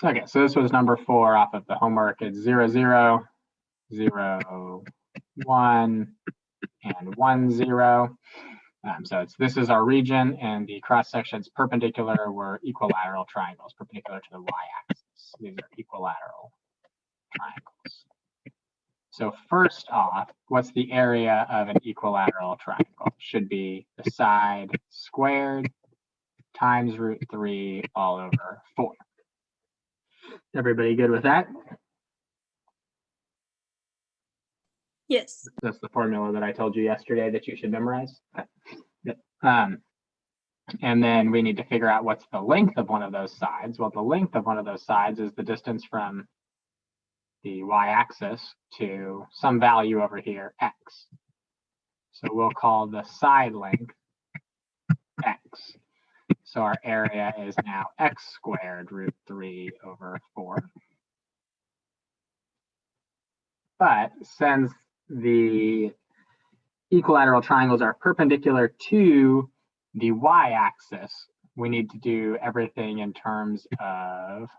Okay, so this was number 4 off of the homework. It's 0, 0, 0, 1, and 1, 0. So this is our region, and the cross sections perpendicular were equilateral triangles, perpendicular to the y-axis. These are equilateral triangles. So first off, what's the area of an equilateral triangle? Should be the side squared times √3 all over 4. Everybody good with that? Yes. That's the formula that I told you yesterday that you should memorize. Okay. And then we need to figure out what's the length of one of those sides. Well, the length of one of those sides is the distance from the y-axis to some value over here, x. So we'll call the side length x. So our area is now x squared √3 over 4. But since the equilateral triangles are perpendicular to the y-axis, we need to do everything in terms of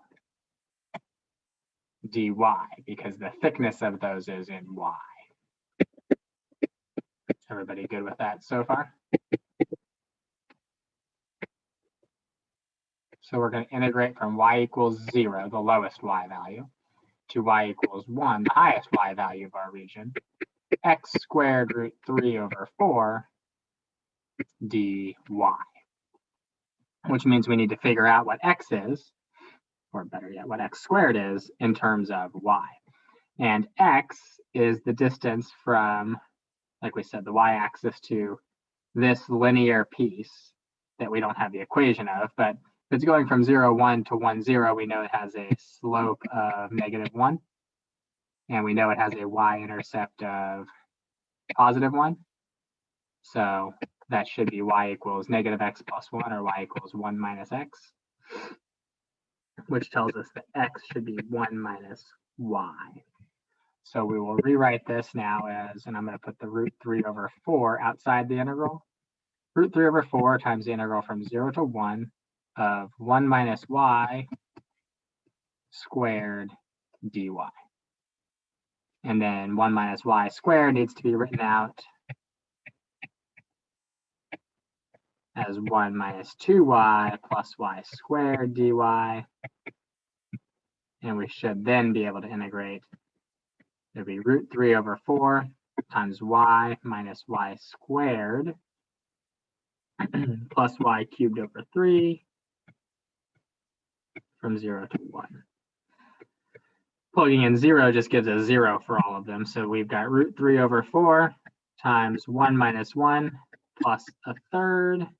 dy, because the thickness of those is in y. Everybody good with that so far? So we're going to integrate from y equals 0, the lowest y value, to y equals 1, the highest y value of our region, x squared √3 over 4 dy, which means we need to figure out what x is, or better yet, what x squared is in terms of y. And x is the distance from, like we said, the y-axis to this linear piece that we don't have the equation of, but if it's going from 0, 1 to 1, 0, we know it has a slope of -1, and we know it has a y-intercept of +1. So that should be y equals -x plus 1, or y equals 1 minus x, which tells us that x should be 1 minus y. So we will rewrite this now as, and I'm going to put the √3 over 4 outside the integral. √3 over 4 times the integral from 0 to 1 of 1 minus y squared dy. And then 1 minus y squared needs to be written out as 1 minus 2y plus y squared dy. And we should then be able to integrate. It'll be √3 over 4 times y minus y squared plus y cubed over 3 from 0 to 1. Plugging in 0 just gives us 0 for all of them. So we've got √3 over 4 times 1 minus 1 plus 1/3,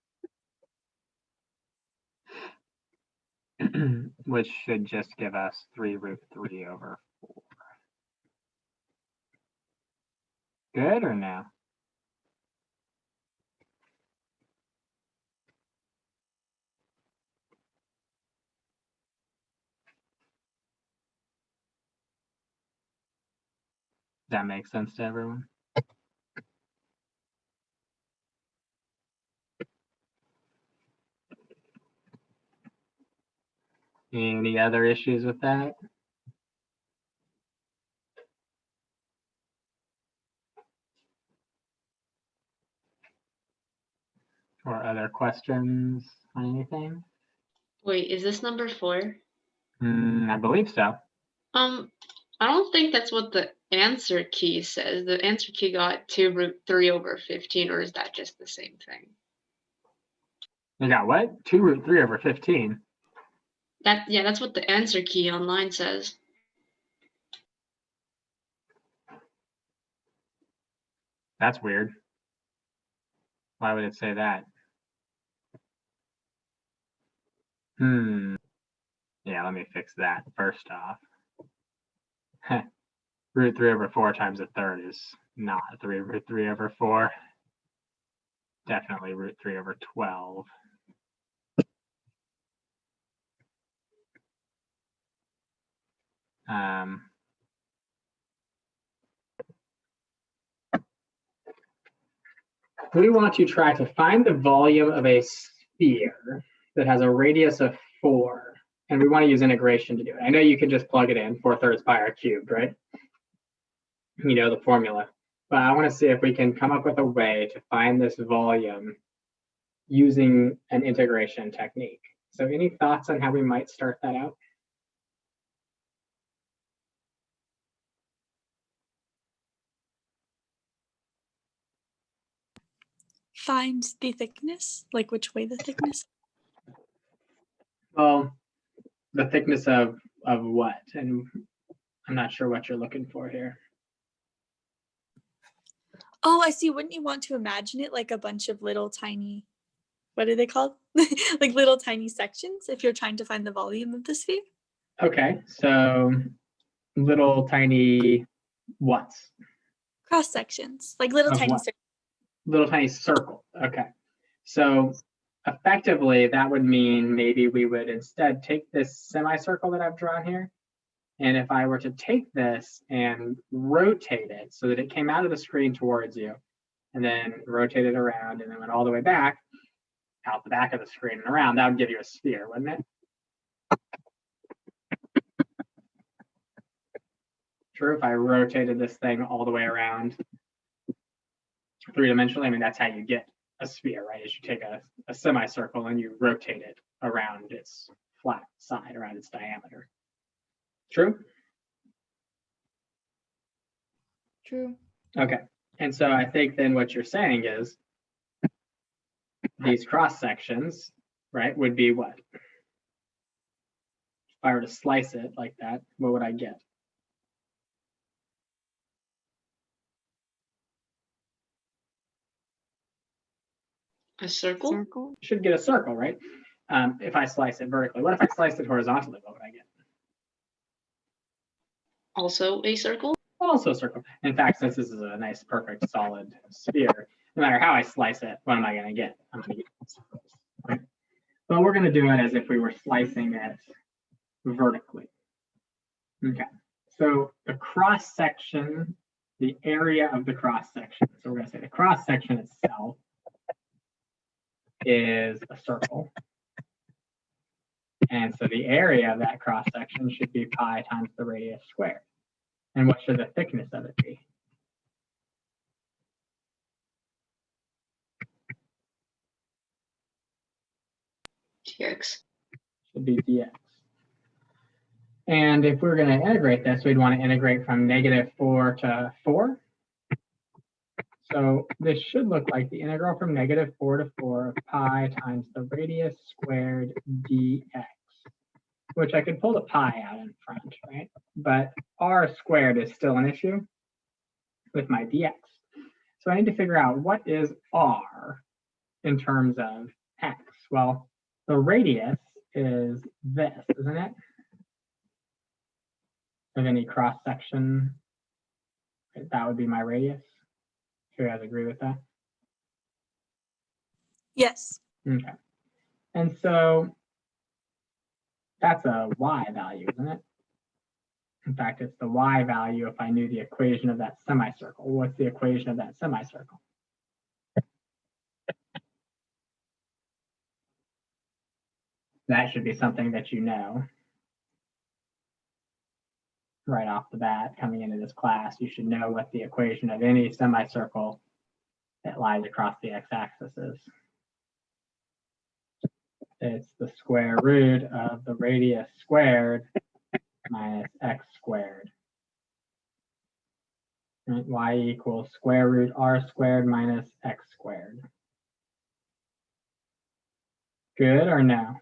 which should just give us 3√3 over 4. Good or no? Does that make sense to everyone? Any other issues with that? Or other questions on anything? Wait, is this number 4? I believe so. I don't think that's what the answer key says. The answer key got 2√3 over 15, or is that just the same thing? You got what? 2√3 over 15. Yeah, that's what the answer key online says. That's weird. Why would it say that? Yeah, let me fix that first off. √3 over 4 times 1/3 is not 3√3 over 4. Definitely √3 over 12. We want to try to find the volume of a sphere that has a radius of 4 And we want to use integration to do it. I know you can just plug it in, 4/3 pi r cubed, right? You know the formula. But I want to see if we can come up with a way to find this volume using an integration technique. So any thoughts on how we might start that out? Find the thickness, like which way the thickness. Well, the thickness of what? And I'm not sure what you're looking for here. Oh, I see. Wouldn't you want to imagine it like a bunch of little tiny, what are they called? Like little tiny sections if you're trying to find the volume of the sphere? Okay, so little tiny what's? Cross sections, like little Of tiny what? Little tiny circle. Okay. So effectively, that would mean maybe we would instead take this semicircle that I've drawn here. And if I were to take this and rotate it so that it came out of the screen towards you, and then rotate it around and then went all the way back, out the back of the screen and around, that would give you a sphere, wouldn't it? True, if I rotated this thing all the way around three-dimensionally, I mean, that's how you get a sphere, right? Is you take a semicircle and you rotate it around its flat side, around its diameter. True? True. Okay. And so I think then what you're saying is these cross sections, right, would be what? If I were to slice it like that, what would I get? A circle? Circle. Should get a circle, right? If I slice it vertically. What if I slice it horizontally? What would I get? Also a circle? Also a circle. In fact, since this is a nice, perfect, solid sphere, no matter how I slice it, what am I going to get? I'm going to get circles, right? But we're going to do it as if we were slicing it vertically. Okay. So the cross section, the area of the cross section. So we're going to say the cross section itself is a circle. And so the area of that cross section should be pi times the radius squared. And what should the thickness of it be? Dx. Should be dx. And if we're going to integrate this, we'd want to integrate from -4 to 4. So this should look like the integral from -4 to 4 of pi times the radius squared dx, which I could pull the pi out in front, right? But r squared is still an issue with my dx. So I need to figure out what is r in terms of x. Well, the radius is this, isn't it? Of any cross section, that would be my radius. Do you guys agree with that? Yes. Okay. And so that's a y value, isn't it? In fact, it's the y value if I knew the equation of that semicircle. What's the equation of that semicircle? That should be something that you know right off the bat coming into this class. You should know what the equation of any semicircle that lies across the x-axis is. It's the square root of the radius squared minus x squared. Right? Y equals square root r squared minus x squared. Good or no?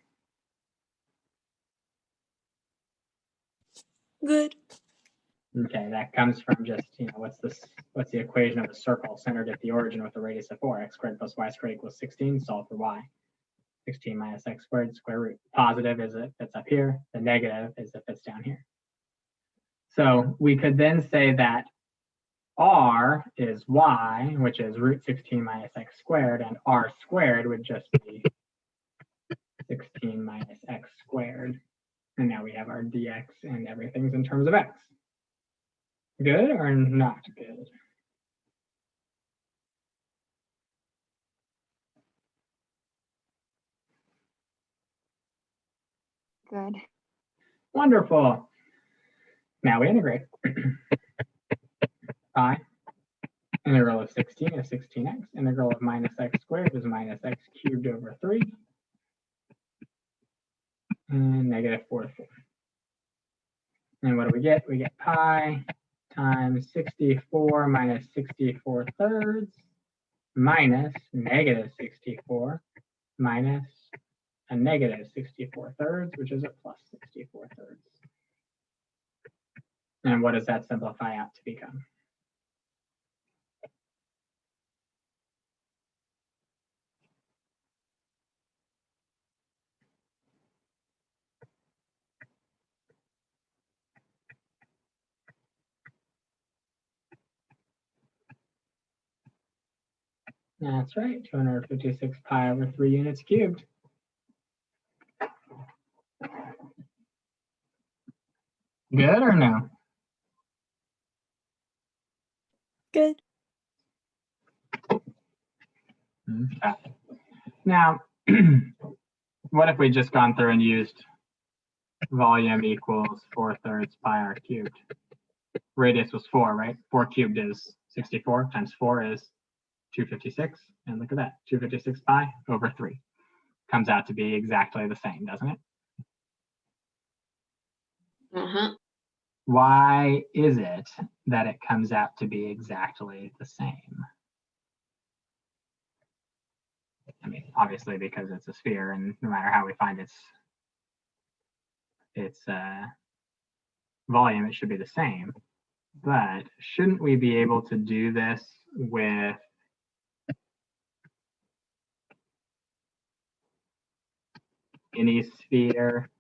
Good. Okay, that comes from just, what's the equation of a circle centered at the origin with a radius of 4? X squared plus y squared equals 16. Solve for y. 16 minus x squared square root. Positive is if it's up here. The negative is if it's down here. So we could then say that r is y, which is root 16 minus x squared, and r squared would just be 16 minus x squared. And now we have our dx and everything's in terms of x. Good or not good? Good. Wonderful. Now we integrate. Pi, integral of 16 is 16x. Integral of minus x squared is minus x cubed over 3. And negative 4 to 4. And what do we get? We get pi times 64 minus 64 thirds minus negative 64 minus a negative 64 thirds, which is a plus 64 thirds. And what does that simplify out to become? That's right, 256 pi over 3 units cubed. Good or no? Good. Okay. Now, what if we just gone through and used volume equals 4/3 pi r cubed? Radius was 4, right? 4 cubed is 64 times 4 is 256. And look at that, 256 pi over 3. Comes out to be exactly the same, doesn't it? Uh-huh. Why is it that it comes out to be exactly the same? I mean, obviously because it's a sphere, and no matter how we find its volume, it should be the same. But shouldn't we be able to do this with any sphere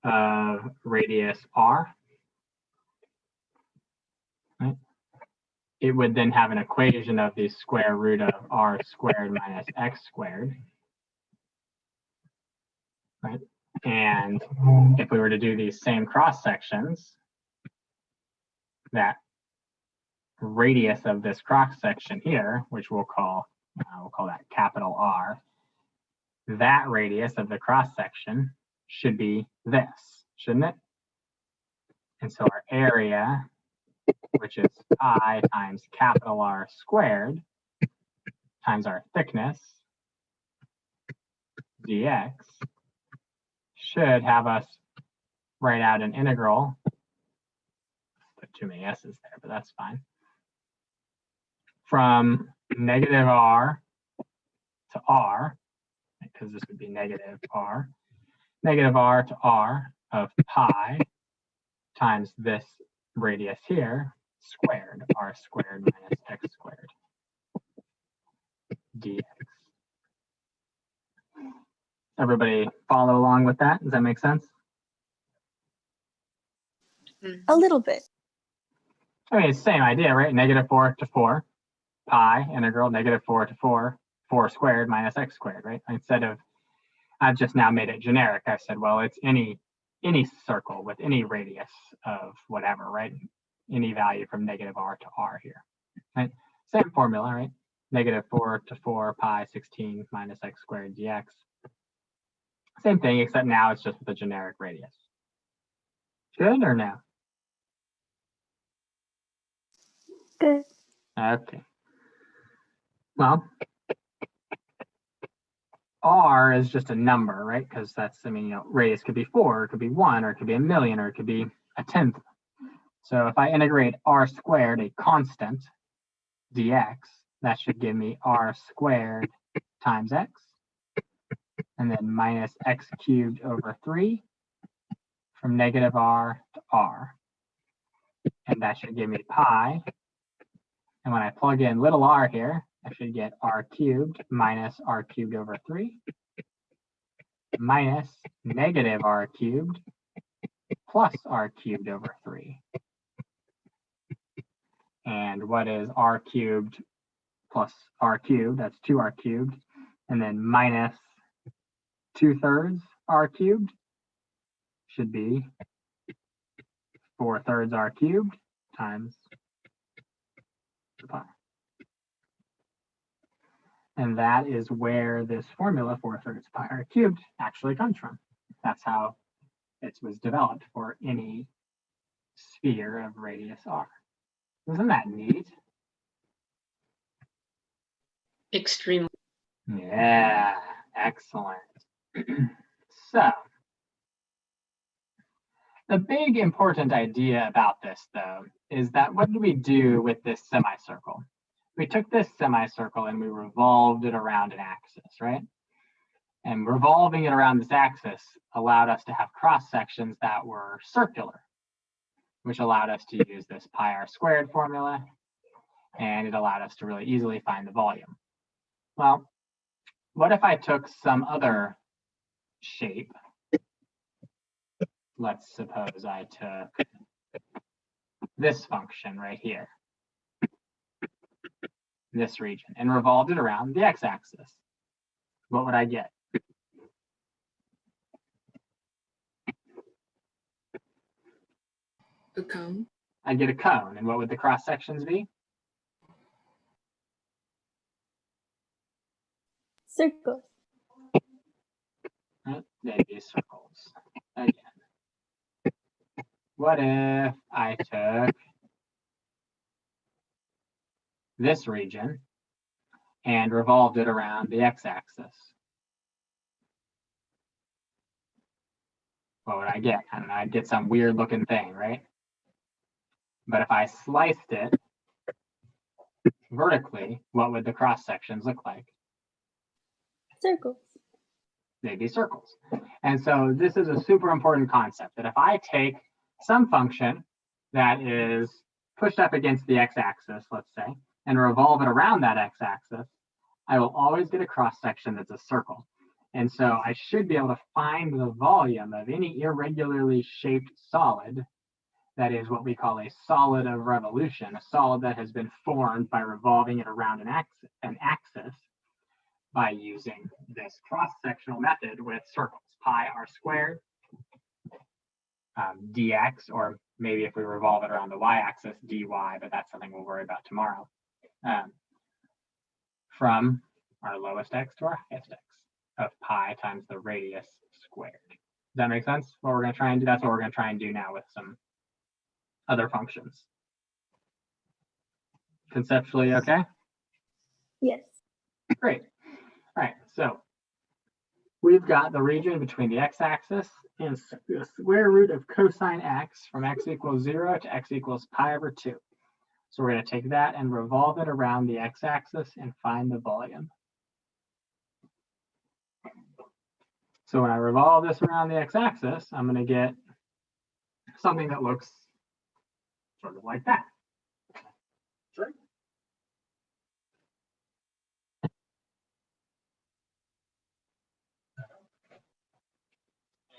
of radius r? Right? It would then have an equation of the square root of r squared minus x squared. Right? And if we were to do these same cross sections, that radius of this cross section here, which we'll call that capital R, that radius of the cross section should be this, shouldn't it? And so our area, which is pi times capital R squared times our thickness, dx, should have us write out an integral. Put too many s's there, but that's fine. From negative r to r, because this would be negative r to r of pi times this radius here squared, r squared minus x squared dx. Everybody follow along with that? Does that make sense? A little bit. I mean, it's the same idea, right? Negative 4 to 4, pi integral negative 4 to 4, 4 squared minus x squared, right? Instead of, I've just now made it generic. I said, well, it's any circle with any radius of whatever, right? Any value from negative r to r here, right? Same formula, right? Negative 4 to 4 pi 16 minus x squared dx. Same thing, except now it's just with a generic radius. Good or no? Good. Okay. Well, r is just a number, right? Because that's, I mean, radius could be 4, or it could be 1, or it could be a million, or it could be a tenth. So if I integrate r squared, a constant, dx, that should give me r squared times x, and then minus x cubed over 3 from negative r to r. And that should give me pi. And when I plug in little r here, I should get r cubed minus r cubed over 3 minus negative r cubed plus r cubed over 3. And what is r cubed plus r cubed? That's 2r cubed. And then minus 2/3 r cubed should be 4/3 r cubed times pi. And that is where this formula 4/3 pi r cubed actually comes from. That's how it was developed for any sphere of radius r. Isn't that neat? Extremely. Yeah, excellent. So, the big important idea about this, though, is that what did we do with this semicircle? We took this semicircle and we revolved it around an axis, right? And revolving it around this axis allowed us to have cross sections that were circular, which allowed us to use this pi r squared formula, and it allowed us to really easily find the volume. Well, what if I took some other shape? Let's suppose I took this function right here, this region, and revolved it around the x-axis. What would I get? A cone. I'd get a cone, and what would the cross sections be? Circles. Right? They'd be circles again. What if I took this region and revolved it around the x-axis? What would I get? I don't know, I'd get some weird looking thing, right? But if I sliced it vertically, what would the cross sections look like? Circles. They'd be circles. And so this is a super important concept, that if I take some function that is pushed up against the x-axis, let's say, and revolve it around that x-axis, I will always get a cross section that's a circle. And so I should be able to find the volume of any irregularly shaped solid that is what we call a solid of revolution, a solid that has been formed by revolving it around an axis by using this cross-sectional method with circles, pi r squared, dx, or maybe if we revolve it around the y-axis, dy, but that's something we'll worry about tomorrow, from our lowest x to our highest x of pi times the radius squared. Does that make sense? What we're going to try and do? That's what we're going to try and do now with some other functions. Conceptually, okay? Yes. Great. All right, so we've got the region between the x-axis and the square root of cosine x from x equals 0 to x equals pi over 2. So we're going to take that and revolve it around the x-axis and find the volume. So when I revolve this around the x-axis, I'm going to get something that looks sort of like that. Sure.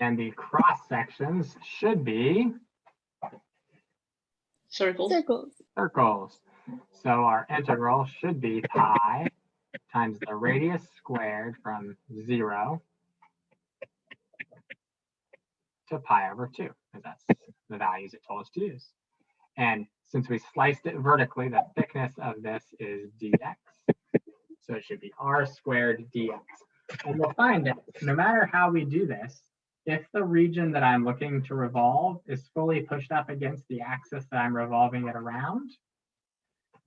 And the cross sections should be Circles. Circles. circles. So our integral should be pi times the radius squared from 0 to pi over 2, because that's the values it told us to use. And since we sliced it vertically, the thickness of this is dx. So it should be r squared dx. And we'll find that no matter how we do this, if the region that I'm looking to revolve is fully pushed up against the axis that I'm revolving it around,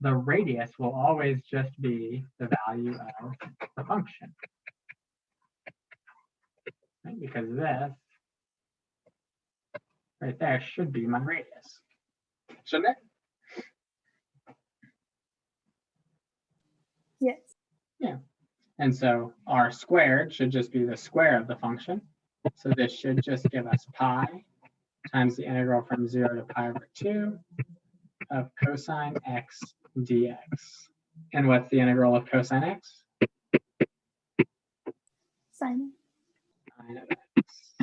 the radius will always just be the value of the function. Right? Because this right there should be my radius. Shouldn't it? Yes. Yeah. And so r squared should just be the square of the function. So this should just give us pi times the integral from 0 to pi over 2 of cosine x dx. And what's the integral of cosine x? Sine. Sine of x.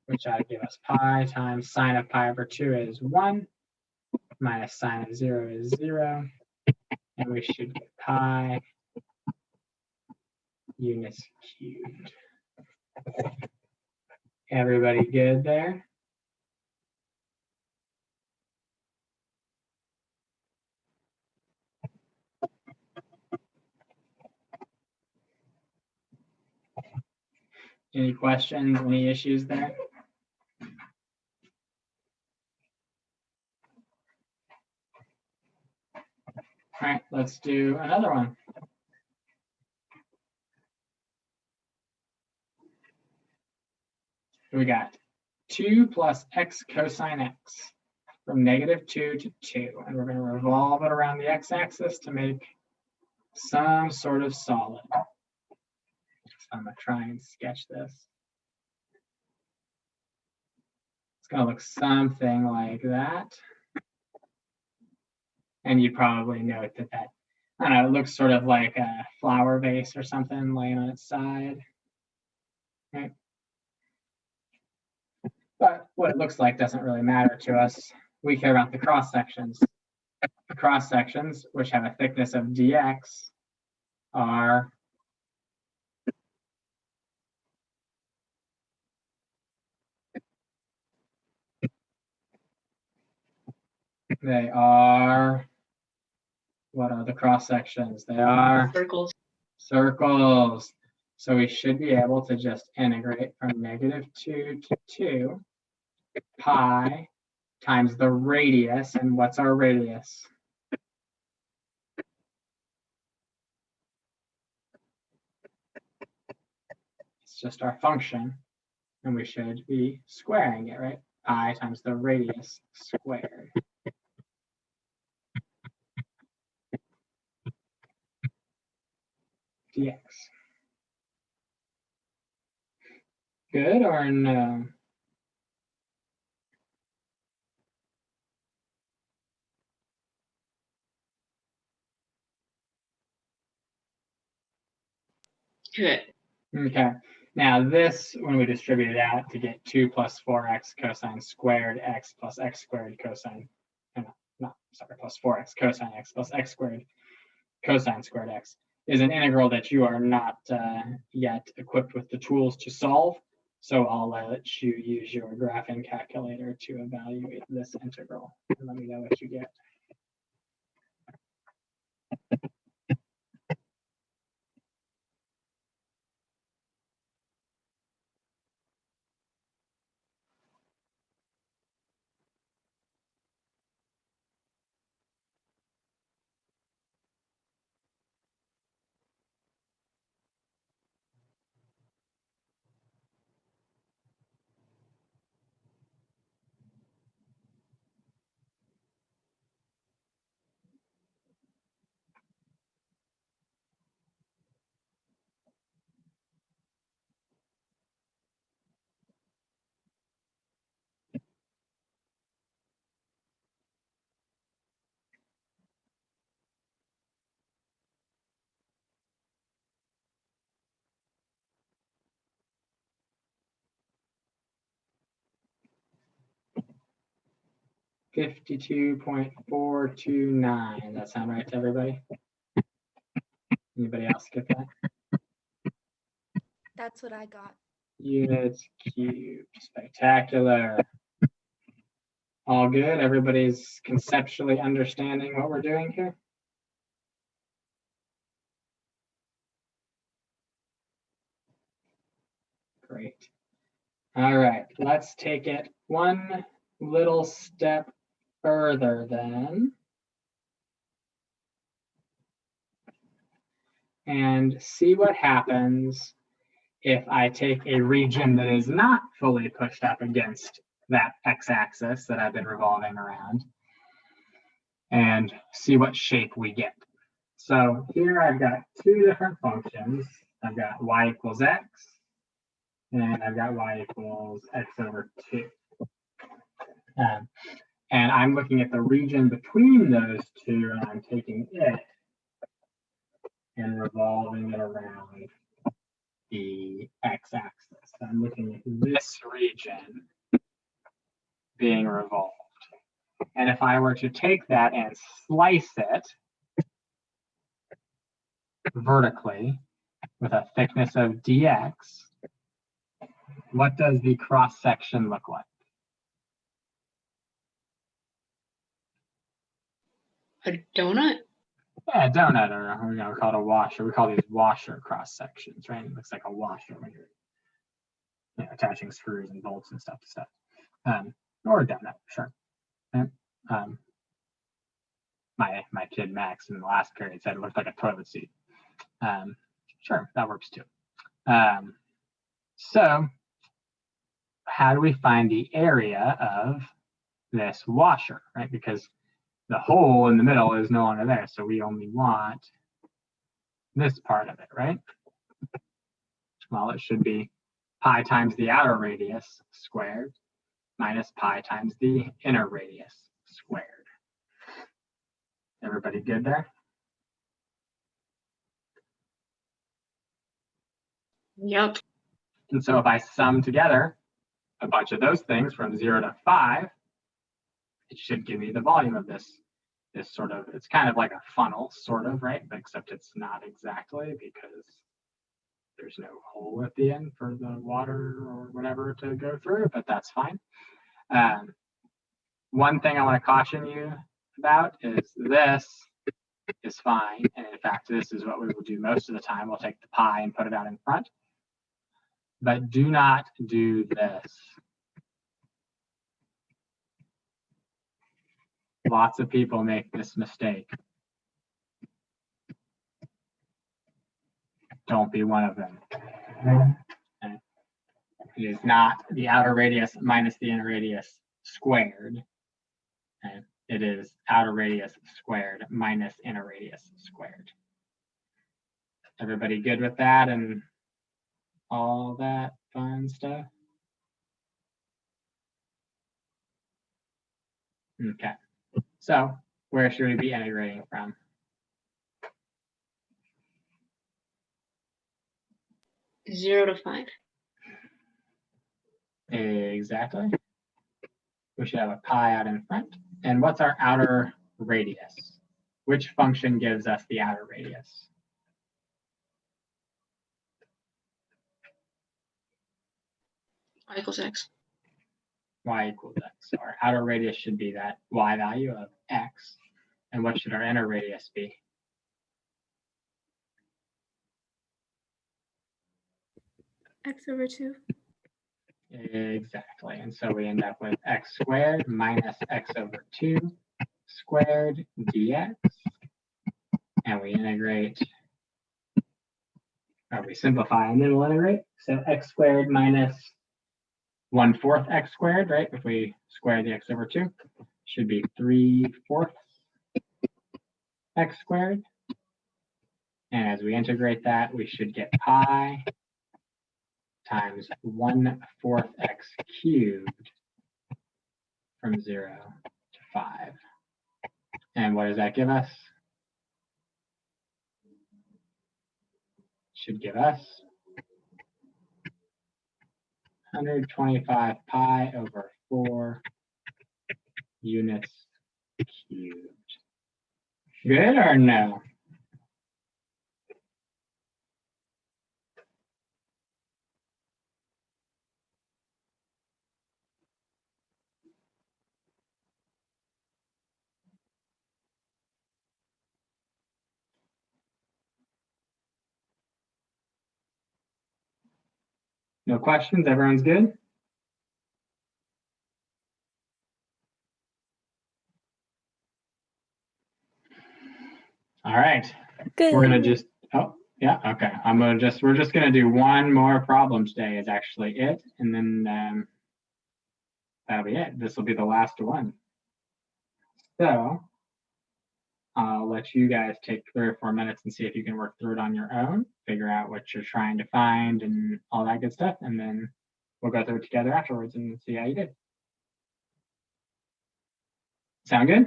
Which ought to give us pi times sine of pi over 2 is 1, minus sine of 0 is 0, and we should get pi units cubed. Everybody good there? Any questions, any issues there? All right, let's do another one. We got 2 plus x cosine x from -2 to 2. And we're going to revolve it around the x-axis to make some sort of solid. So I'm going to try and sketch this. It's going to look something like that. And you probably note that I don't know, it looks sort of like a flower vase or something laying on its side. Right? But what it looks like doesn't really matter to us. We care about the cross sections. The cross sections, which have a thickness of dx, are what are the cross sections? They are Circles. circles. So we should be able to just integrate from -2 to 2 pi times the radius. And what's our radius? It's just our function. And we should be squaring it, right? Pi times the radius squared. Dx. Good or no? Good. Okay. Now this, when we distribute it out to get 2 plus 4x cosine squared x plus x squared cosine, plus 4x cosine x plus x squared cosine squared x, is an integral that you are not yet equipped with the tools to solve. So I'll let you use your graphing calculator to evaluate this integral. And let me know what you get. $52.429. That sound right to everybody? Anybody else get that? That's what I got. Units cubed. Spectacular. All good? Everybody's conceptually understanding what we're doing here? Great. All right, let's take it one little step further then. And see what happens if I take a region that is not fully pushed up against that x-axis that I've been revolving around and see what shape we get. So here I've got two different functions. I've got y equals x, and I've got y equals x over 2. And I'm looking at the region between those two, and I'm taking it and revolving it around the x-axis. I'm looking at this region being revolved. And if I were to take that and slice it vertically with a thickness of dx, what does the cross section look like? A donut? Yeah, a donut, or we're going to call it a washer. We call these washer cross sections, right? It looks like a washer when you're attaching screws and bolts and stuff to stuff. Or a donut, sure. And, my kid Max in the last period said it looked like a toilet seat. Sure, that works too. So how do we find the area of this washer, right? Because the hole in the middle is no longer there, so we only want this part of it, right? Well, it should be pi times the outer radius squared minus pi times the inner radius squared. Everybody good there? Yep. And so if I sum together a bunch of those things from 0 to 5, it should give me the volume of this sort of, it's kind of like a funnel, sort of, right? Except it's not exactly, because there's no hole at the end for the water or whatever to go through, but that's fine. One thing I want to caution you about is this is fine. And in fact, this is what we will do most of the time. We'll take the pi and put it out in front. But do not do this. Lots of people make this mistake. Don't be one of them. Okay. It is not the outer radius minus the inner radius squared. Okay. It is outer radius squared minus inner radius squared. Everybody good with that and all that fun stuff? Okay. So where should we be integrating from? 0 to 5. Exactly. We should have a pi out in front. And what's our outer radius? Which function gives us the outer radius? Y equals x. Y equals x. So our outer radius should be that y value of x. And what should our inner radius be? X over 2. Exactly. And so we end up with x squared minus x over 2 squared dx. And we integrate, or we simplify and then we'll integrate. So x squared minus 1/4 x squared, right? If we square the x over 2, should be 3/4 x squared. And as we integrate that, we should get pi times 1/4 x cubed from 0 to 5. And what does that give us? Should give us 125 pi over 4 units cubed. Good or no? No questions? Everyone's good? All right. Good. We're gonna just, oh, yeah, okay. We're just gonna do one more problem today is actually it. And then that'll be it. This will be the last one. So I'll let you guys take 3 or 4 minutes and see if you can work through it on your own, figure out what you're trying to find and all that good stuff. And then we'll go through it together afterwards and see how you did. Sound good?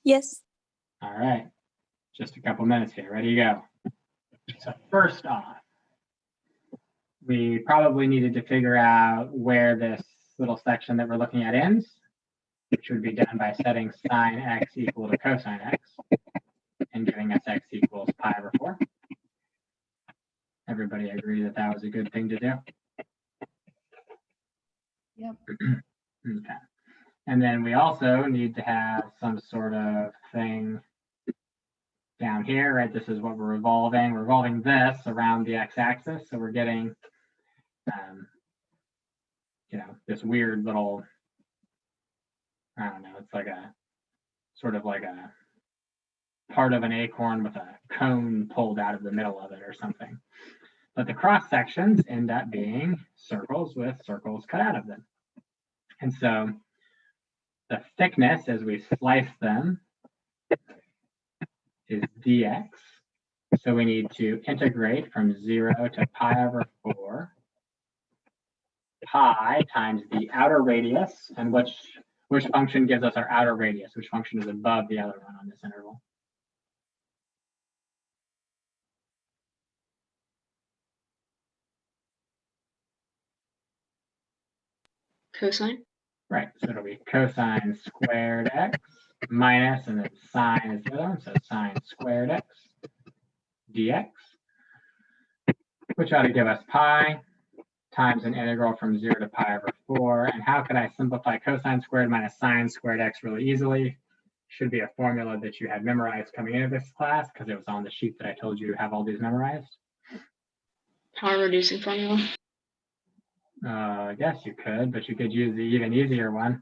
Yes. All right. Just a couple minutes here. Ready to go. So first off, we probably needed to figure out where this little section that we're looking at ends, which would be done by setting sine x equal to cosine x and giving us x equals pi over 4. Everybody agree that that was a good thing to do? Yep. Okay. And then we also need to have some sort of thing down here, right? This is what we're revolving. We're revolving this around the x-axis, so we're getting, you know, this weird little, I don't know, it's like a sort of like a part of an acorn with a cone pulled out of the middle of it or something. But the cross sections end up being circles with circles cut out of them. And so the thickness as we slice them is dx. So we need to integrate from 0 to pi over 4 pi times the outer radius, and which function gives us our outer radius, which function is above the other one on this interval. Cosine? Right, so it'll be cosine squared x minus, and then sine is the other one, so sine squared x dx, which ought to give us pi times an integral from 0 to pi over 4. And how could I simplify cosine squared minus sine squared x really easily? Should be a formula that you had memorized coming into this class because it was on the sheet that I told you to have all these memorized. Power reducing formula. I guess you could, but you could use the even easier one.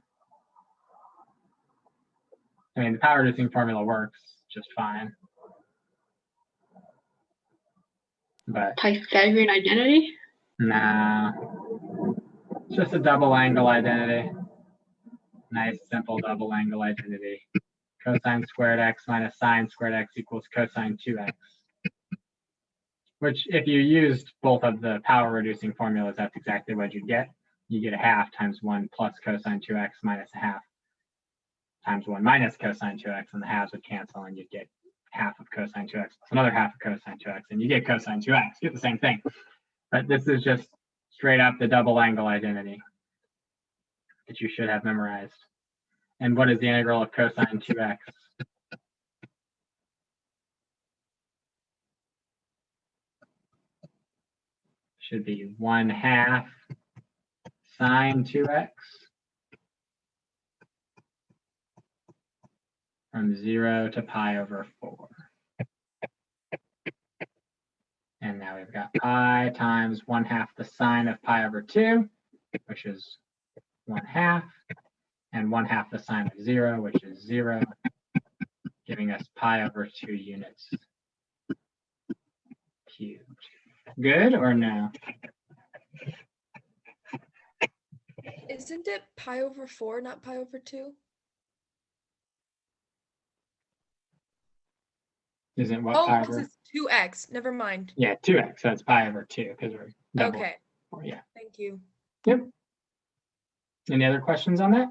I mean, the power reducing formula works just fine. But Pythagorean identity? no, it's just a double angle identity. Nice, simple double angle identity. Cosine squared x minus sine squared x equals cosine 2x. Which, if you used both of the power reducing formulas, that's exactly what you get. You get a half times 1 plus cosine 2x minus a half times 1 minus cosine 2x, and the halves would cancel, and you'd get half of cosine 2x plus another half of cosine 2x, and you get cosine 2x. You get the same thing. But this is just straight up the double angle identity that you should have memorized. And what is the integral of cosine 2x? Should be 1/2 sine 2x from 0 to pi over 4. And now we've got pi times 1/2 the sine of pi over 2, which is 1/2, and 1/2 the sine of 0, which is 0, giving us pi over 2 units cubed. Good or no? Isn't it pi over 4, not pi over 2? Isn't what Oh, pi because over? it's 2x. Never mind. Yeah, 2x. So it's pi over 2 because we're double. Okay. Yeah. Thank you. Yep. Any other questions on that?